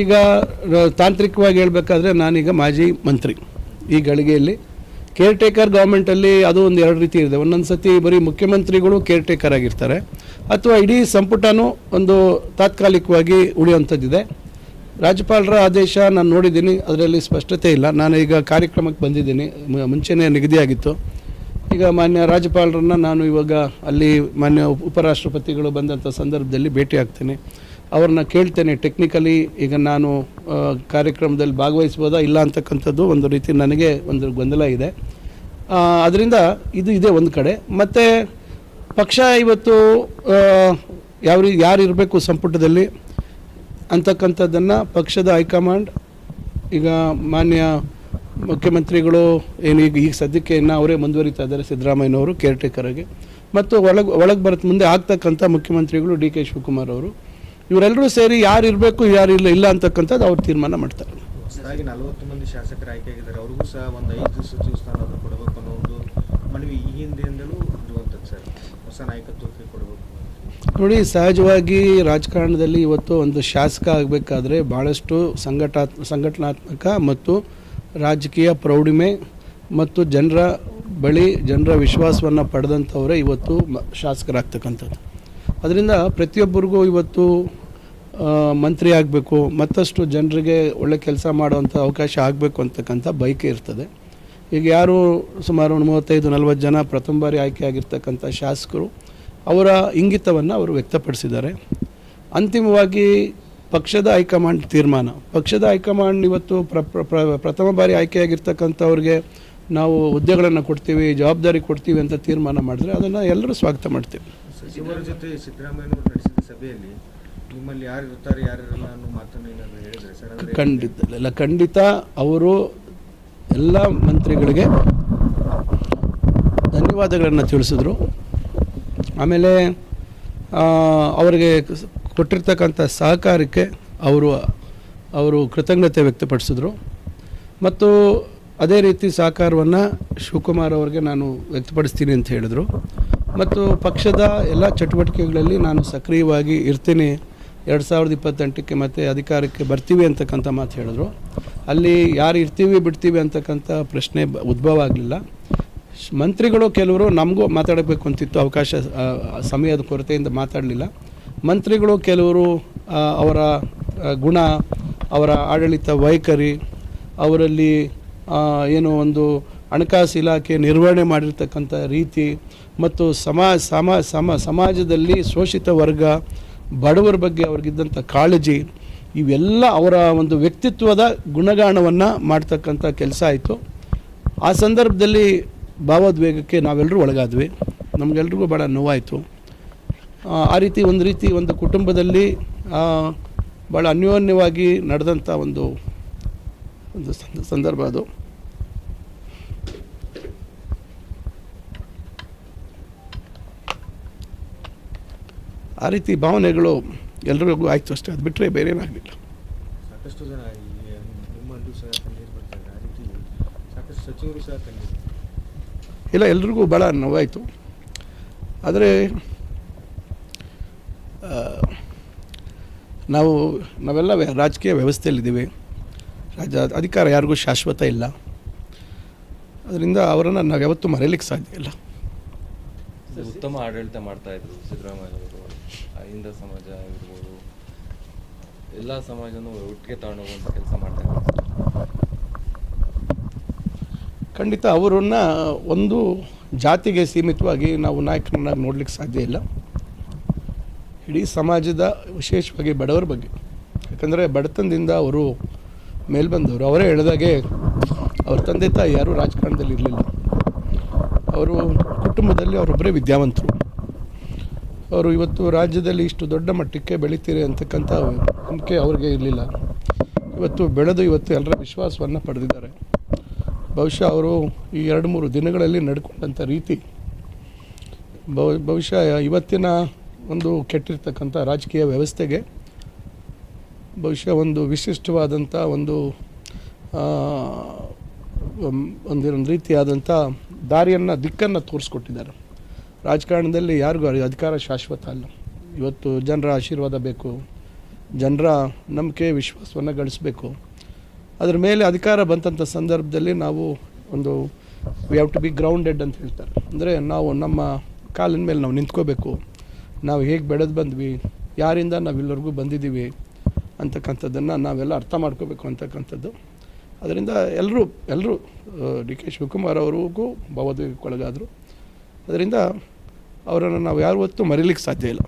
ಈಗ ತಾಂತ್ರಿಕವಾಗಿ ಹೇಳಬೇಕಾದ್ರೆ ನಾನೀಗ ಮಾಜಿ ಮಂತ್ರಿ. ಈ ಗಳಿಗೆಯಲ್ಲಿ ಕೇರ್ ಟೇಕರ್ ಗೌರ್ಮೆಂಟಲ್ಲಿ ಅದು ಒಂದು ಎರಡು ರೀತಿ ಇದೆ. ಒಂದೊಂದು ಸತಿ ಬರೀ ಮುಖ್ಯಮಂತ್ರಿಗಳು ಕೇರ್ ಟೇಕರ್ ಆಗಿರ್ತಾರೆ, ಅಥವಾ ಇಡೀ ಸಂಪುಟನೂ ಒಂದು ತಾತ್ಕಾಲಿಕವಾಗಿ ಉಳಿಯುವಂಥದ್ದಿದೆ. ರಾಜ್ಯಪಾಲರ ಆದೇಶ ನಾನು ನೋಡಿದ್ದೀನಿ, ಅದರಲ್ಲಿ ಸ್ಪಷ್ಟತೆ ಇಲ್ಲ. ನಾನು ಈಗ ಕಾರ್ಯಕ್ರಮಕ್ಕೆ ಬಂದಿದ್ದೀನಿ, ಮುಂಚೆನೇ ನಿಗದಿಯಾಗಿತ್ತು. ಈಗ ಮಾನ್ಯ ರಾಜ್ಯಪಾಲರನ್ನು ನಾನು ಇವಾಗ ಅಲ್ಲಿ ಮಾನ್ಯ ಉಪರಾಷ್ಟ್ರಪತಿಗಳು ಬಂದಂಥ ಸಂದರ್ಭದಲ್ಲಿ ಭೇಟಿ ಆಗ್ತೇನೆ, ಅವ್ರನ್ನ ಕೇಳ್ತೇನೆ ಟೆಕ್ನಿಕಲಿ ಈಗ ನಾನು ಕಾರ್ಯಕ್ರಮದಲ್ಲಿ ಭಾಗವಹಿಸ್ಬೋದಾ ಇಲ್ಲ ಅಂತಕ್ಕಂಥದ್ದು ಒಂದು ರೀತಿ ನನಗೆ ಒಂದು ಗೊಂದಲ ಇದೆ. ಅದರಿಂದ ಇದು ಇದೆ ಒಂದು ಕಡೆ. ಮತ್ತು ಪಕ್ಷ ಇವತ್ತು ಯಾರು ಇರಬೇಕು ಸಂಪುಟದಲ್ಲಿ ಅಂತಕ್ಕಂಥದ್ದನ್ನು ಪಕ್ಷದ ಹೈಕಮಾಂಡ್, ಈಗ ಮಾನ್ಯ ಮುಖ್ಯಮಂತ್ರಿಗಳು ಏನು ಈಗ ಸದ್ಯಕ್ಕೆ ಇನ್ನು ಅವರೇ ಮುಂದುವರಿತಾ ಇದ್ದಾರೆ, ಸಿದ್ದರಾಮಯ್ಯನವರು ಕೇರ್ ಟೇಕರಾಗಿ, ಮತ್ತು ಒಳಗೆ ಬರುತ್ತೆ ಮುಂದೆ ಆಗ್ತಕ್ಕಂಥ ಮುಖ್ಯಮಂತ್ರಿಗಳು ಡಿ ಕೆ ಶಿವಕುಮಾರ್ ಅವರು, ಇವರೆಲ್ಲರೂ ಸೇರಿ ಯಾರು ಇರಬೇಕು ಯಾರು ಇಲ್ಲ ಅಂತಕ್ಕಂಥದ್ದು ಅವ್ರು ತೀರ್ಮಾನ ಮಾಡ್ತಾರೆ. 40 ಮಂದಿ ಶಾಸಕರು ಆಯ್ಕೆಯಾಗಿದ್ದಾರೆ, ಅವ್ರಿಗೂ ಸಹ ಒಂದು 5 ಸಚಿವ ಸ್ಥಾನ ಕೊಡಬೇಕು ಅನ್ನೋ ಒಂದು ಮನವಿ ಈ ಹಿಂದೆಯಿಂದಲೂ ಇರುವಂಥದ್ದು ಸರ್. ಹೊಸ ನಾಯಕತ್ವಕ್ಕೆ ಕೊಡಬೇಕು ನೋಡಿ. ಸಹಜವಾಗಿ ರಾಜಕಾರಣದಲ್ಲಿ ಇವತ್ತು ಒಂದು ಶಾಸಕ ಆಗಬೇಕಾದ್ರೆ ಭಾಳಷ್ಟು ಸಂಘಟನಾತ್ಮಕ ಮತ್ತು ರಾಜಕೀಯ ಪ್ರೌಢಿಮೆ ಮತ್ತು ಜನರ ವಿಶ್ವಾಸವನ್ನು ಪಡೆದಂಥವರೇ ಇವತ್ತು ಶಾಸಕರಾಗ್ತಕ್ಕಂಥದ್ದು. ಅದರಿಂದ ಪ್ರತಿಯೊಬ್ಬರಿಗೂ ಇವತ್ತು ಮಂತ್ರಿ ಆಗಬೇಕು, ಮತ್ತಷ್ಟು ಜನರಿಗೆ ಒಳ್ಳೆ ಕೆಲಸ ಮಾಡುವಂಥ ಅವಕಾಶ ಆಗಬೇಕು ಅಂತಕ್ಕಂಥ ಬಯಕೆ ಇರ್ತದೆ. ಈಗ ಯಾರು ಸುಮಾರು 35-40 ಜನ ಪ್ರಥಮ ಬಾರಿ ಆಯ್ಕೆ ಆಗಿರ್ತಕ್ಕಂಥ ಶಾಸಕರು ಅವರ ಇಂಗಿತವನ್ನು ಅವರು ವ್ಯಕ್ತಪಡಿಸಿದ್ದಾರೆ. ಅಂತಿಮವಾಗಿ ಪಕ್ಷದ ಹೈಕಮಾಂಡ್ ತೀರ್ಮಾನ. ಪಕ್ಷದ ಹೈಕಮಾಂಡ್ ಇವತ್ತು ಪ್ರಥಮ ಬಾರಿ ಆಯ್ಕೆಯಾಗಿರ್ತಕ್ಕಂಥವ್ರಿಗೆ ನಾವು ಹುದ್ದೆಗಳನ್ನು ಕೊಡ್ತೀವಿ, ಜವಾಬ್ದಾರಿ ಕೊಡ್ತೀವಿ ಅಂತ ತೀರ್ಮಾನ ಮಾಡಿದ್ರೆ ಅದನ್ನು ಎಲ್ಲರೂ ಸ್ವಾಗತ ಮಾಡ್ತೀವಿ. ಸಚಿವರ ಜೊತೆ ಸಿದ್ದರಾಮಯ್ಯನವರು ನಡೆಸಿದ ಸಭೆಯಲ್ಲಿ ನಿಮ್ಮಲ್ಲಿ ಯಾರು ಇರ್ತಾರೆ ಯಾರಿರಲ್ಲ ಅನ್ನೋ ಮಾತನ್ನು ಏನಾದರೂ ಹೇಳಿದರೆ ಸರ್? ಖಂಡಿತ ಅವರು ಎಲ್ಲ ಮಂತ್ರಿಗಳಿಗೆ ಧನ್ಯವಾದಗಳನ್ನು ತಿಳಿಸಿದ್ರು. ಆಮೇಲೆ ಅವರಿಗೆ ಕೊಟ್ಟಿರ್ತಕ್ಕಂಥ ಸಹಕಾರಕ್ಕೆ ಅವರು ಕೃತಜ್ಞತೆ ವ್ಯಕ್ತಪಡಿಸಿದ್ರು. ಮತ್ತು ಅದೇ ರೀತಿ ಸಹಕಾರವನ್ನು ಶಿವಕುಮಾರ್ ಅವರಿಗೆ ನಾನು ವ್ಯಕ್ತಪಡಿಸ್ತೀನಿ ಅಂತ ಹೇಳಿದರು. ಮತ್ತು ಪಕ್ಷದ ಎಲ್ಲ ಚಟುವಟಿಕೆಗಳಲ್ಲಿ ನಾನು ಸಕ್ರಿಯವಾಗಿ ಇರ್ತೀನಿ, 2028ಕ್ಕೆ ಮತ್ತೆ ಅಧಿಕಾರಕ್ಕೆ ಬರ್ತೀವಿ ಅಂತಕ್ಕಂಥ ಮಾತು ಹೇಳಿದ್ರು. ಅಲ್ಲಿ ಯಾರು ಇರ್ತೀವಿ ಬಿಡ್ತೀವಿ ಅಂತಕ್ಕಂಥ ಪ್ರಶ್ನೆ ಉದ್ಭವ ಆಗಲಿಲ್ಲ. ಮಂತ್ರಿಗಳು ಕೆಲವರು ನಮಗೂ ಮಾತಾಡಬೇಕು ಅಂತಿತ್ತು, ಅವಕಾಶ ಸಮಯದ ಕೊರತೆಯಿಂದ ಮಾತಾಡಲಿಲ್ಲ. ಮಂತ್ರಿಗಳು ಕೆಲವರು ಅವರ ಗುಣ, ಅವರ ಆಡಳಿತ ವೈಖರಿ, ಅವರಲ್ಲಿ ಏನು ಒಂದು ಹಣಕಾಸು ಇಲಾಖೆ ನಿರ್ವಹಣೆ ಮಾಡಿರ್ತಕ್ಕಂಥ ರೀತಿ ಮತ್ತು ಸಮಾಜದಲ್ಲಿ ಶೋಷಿತ ವರ್ಗ ಬಡವರ ಬಗ್ಗೆ ಅವ್ರಿಗಿದ್ದಂಥ ಕಾಳಜಿ, ಇವೆಲ್ಲ ಅವರ ಒಂದು ವ್ಯಕ್ತಿತ್ವದ ಗುಣಗಾನವನ್ನು ಮಾಡ್ತಕ್ಕಂಥ ಕೆಲಸ ಆಯಿತು. ಆ ಸಂದರ್ಭದಲ್ಲಿ ಭಾವೋದ್ವೇಗಕ್ಕೆ ನಾವೆಲ್ಲರೂ ಒಳಗಾದ್ವಿ, ನಮಗೆಲ್ರಿಗೂ ಭಾಳ ನೋವಾಯಿತು. ಆ ರೀತಿ ಒಂದು ಕುಟುಂಬದಲ್ಲಿ ಭಾಳ ಅನ್ಯೋನ್ಯವಾಗಿ ನಡೆದಂಥ ಒಂದು ಸಂದರ್ಭ ಅದು. ಆ ರೀತಿ ಭಾವನೆಗಳು ಎಲ್ರಿಗೂ ಆಯಿತು ಅಷ್ಟೇ, ಅದು ಬಿಟ್ಟರೆ ಬೇರೆ ಏನಾಗಲಿಲ್ಲ. ಸಾಕಷ್ಟು ಜನ ನಿಮ್ಮಲ್ಲೂ ಸಹ ಕಣ್ಣೀರು ಬರ್ತಾರೆ, ಆ ರೀತಿ ಸಾಕಷ್ಟು ಸಚಿವರು ಸಹ ಕಣ್ಣೀರು ಇಲ್ಲ, ಎಲ್ರಿಗೂ ಭಾಳ ನೋವಾಯಿತು. ಆದರೆ ನಾವೆಲ್ಲ ರಾಜಕೀಯ ವ್ಯವಸ್ಥೆಯಲ್ಲಿದ್ದೀವಿ, ಅಧಿಕಾರ ಯಾರಿಗೂ ಶಾಶ್ವತ ಇಲ್ಲ. ಅದರಿಂದ ಅವರನ್ನು ನಾವು ಯಾವತ್ತೂ ಮರೆಯಲಿಕ್ಕೆ ಸಾಧ್ಯ ಇಲ್ಲ. ಉತ್ತಮ ಆಡಳಿತ ಮಾಡ್ತಾ ಇದ್ರು ಸಿದ್ದರಾಮಯ್ಯವರು. ಅಹಿಂದ ಸಮಾಜ ಇರ್ಬೋದು, ಎಲ್ಲ ಸಮಾಜನೂ ಒಟ್ಟಿಗೆ ತಗೊಂಡೋಗುವಂಥ ಕೆಲಸ ಮಾಡ್ತಾ ಇದ್ದಾರೆ. ಖಂಡಿತ ಅವರನ್ನು ಒಂದು ಜಾತಿಗೆ ಸೀಮಿತವಾಗಿ ನಾವು ನಾಯಕರನ್ನಾಗಿ ನೋಡಲಿಕ್ಕೆ ಸಾಧ್ಯ ಇಲ್ಲ. ಇಡೀ ಸಮಾಜದ, ವಿಶೇಷವಾಗಿ ಬಡವರ ಬಗ್ಗೆ, ಯಾಕಂದರೆ ಬಡತನದಿಂದ ಅವರು ಮೇಲೆ ಬಂದವರು. ಅವರೇ ಹೇಳಿದಾಗೆ ಅವ್ರ ತಂದೆ ತಾಯಿ ಯಾರೂ ರಾಜಕಾರಣದಲ್ಲಿ ಇರಲಿಲ್ಲ. ಅವರು ಕುಟುಂಬದಲ್ಲಿ ಅವರೊಬ್ಬರೇ ವಿದ್ಯಾವಂತರು. ಅವರು ಇವತ್ತು ರಾಜ್ಯದಲ್ಲಿ ಇಷ್ಟು ದೊಡ್ಡ ಮಟ್ಟಕ್ಕೆ ಬೆಳೀತೀರಿ ಅಂತಕ್ಕಂಥ ನಂಬಿಕೆ ಅವ್ರಿಗೆ ಇರಲಿಲ್ಲ. ಇವತ್ತು ಬೆಳೆದು ಎಲ್ಲರ ವಿಶ್ವಾಸವನ್ನು ಪಡೆದಿದ್ದಾರೆ. ಬಹುಶಃ ಅವರು ಈ 2-3 ದಿನಗಳಲ್ಲಿ ನಡ್ಕೊಂಡಂಥ ರೀತಿ ಬಹುಶಃ ಇವತ್ತಿನ ಒಂದು ಕೆಟ್ಟಿರ್ತಕ್ಕಂಥ ರಾಜಕೀಯ ವ್ಯವಸ್ಥೆಗೆ ಬಹುಶಃ ಒಂದು ವಿಶಿಷ್ಟವಾದಂಥ ಒಂದು ರೀತಿಯಾದಂಥ ದಿಕ್ಕನ್ನು ತೋರಿಸ್ಕೊಟ್ಟಿದ್ದಾರೆ. ರಾಜಕಾರಣದಲ್ಲಿ ಯಾರಿಗೂ ಅಧಿಕಾರ ಶಾಶ್ವತ ಅಲ್ಲ. ಇವತ್ತು ಜನರ ಆಶೀರ್ವಾದ ಬೇಕು, ಜನರ ನಂಬಿಕೆ ವಿಶ್ವಾಸವನ್ನು ಗಳಿಸಬೇಕು. ಅದ್ರ ಮೇಲೆ ಅಧಿಕಾರ ಬಂದಂಥ ಸಂದರ್ಭದಲ್ಲಿ ನಾವು ಒಂದು we have to be grounded ಅಂತ ಹೇಳ್ತಾರೆ. ಅಂದರೆ ನಾವು ನಮ್ಮ ಕಾಲಿನ ಮೇಲೆ ನಾವು ನಿಂತ್ಕೋಬೇಕು. ನಾವು ಹೇಗೆ ಬೆಳೆದು ಬಂದ್ವಿ, ಯಾರಿಂದ ನಾವು ಇಲ್ಲಿವರೆಗೂ ಬಂದಿದ್ದೀವಿ ಅಂತಕ್ಕಂಥದ್ದನ್ನು ನಾವೆಲ್ಲ ಅರ್ಥ ಮಾಡ್ಕೋಬೇಕು ಅಂತಕ್ಕಂಥದ್ದು. ಅದರಿಂದ ಎಲ್ಲರೂ ಡಿ ಕೆ ಶಿವಕುಮಾರ್ ಅವ್ರಿಗೂ ಭಾವೋದ್ವೇಗಕ್ಕೊಳಗಾದರು. ಅದರಿಂದ ಅವರನ್ನು ನಾವು ಯಾವತ್ತೂ ಮರೀಲಿಕ್ಕೆ ಸಾಧ್ಯ ಇಲ್ಲ.